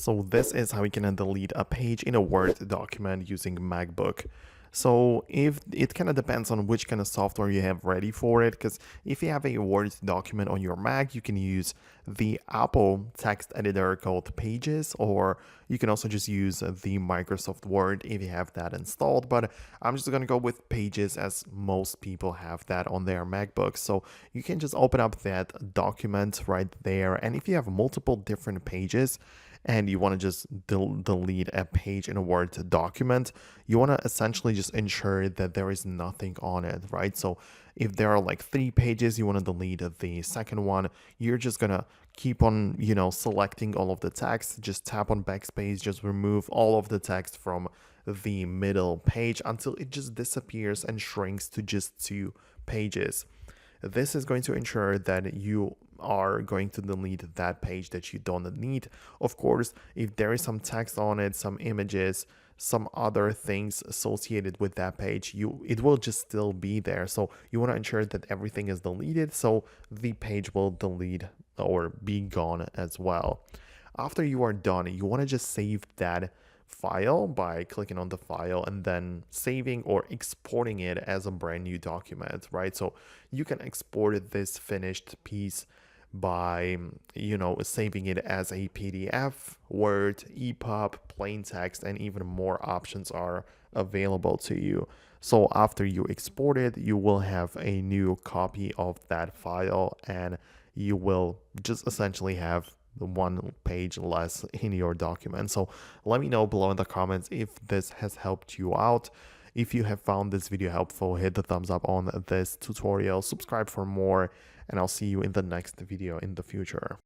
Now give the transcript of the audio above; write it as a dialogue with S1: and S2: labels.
S1: So this is how you can delete a page in a Word document using Macbook. So if it kind of depends on which kind of software you have ready for it, because if you have a Word document on your Mac, you can use the Apple text editor called Pages, or you can also just use the Microsoft Word if you have that installed. But I'm just going to go with Pages as most people have that on their MacBooks. So you can just open up that document right there. And if you have multiple different pages, and you want to just delete a page in a Word document, you want to essentially just ensure that there is nothing on it, right? So if there are like 3 pages, you want to delete the second one. You're just going to keep on, selecting all of the text. Just tap on backspace, just remove all of the text from the middle page until it just disappears and shrinks to just 2 pages. This is going to ensure that you are going to delete that page that you don't need. Of course, if there is some text on it, some images, some other things associated with that page, it will just still be there. So you want to ensure that everything is deleted, so the page will delete or be gone as well. After you are done, you want to just save that file by clicking on the file and then saving or exporting it as a brand new document, right? So you can export this finished piece by saving it as a PDF, Word, EPUB, plain text, and even more options are available to you. So after you export it, you will have a new copy of that file, and you will just essentially have the 1 page less in your document. So let me know below in the comments if this has helped you out. If you have found this video helpful, hit the thumbs up on this tutorial, subscribe for more, and I'll see you in the next video in the future.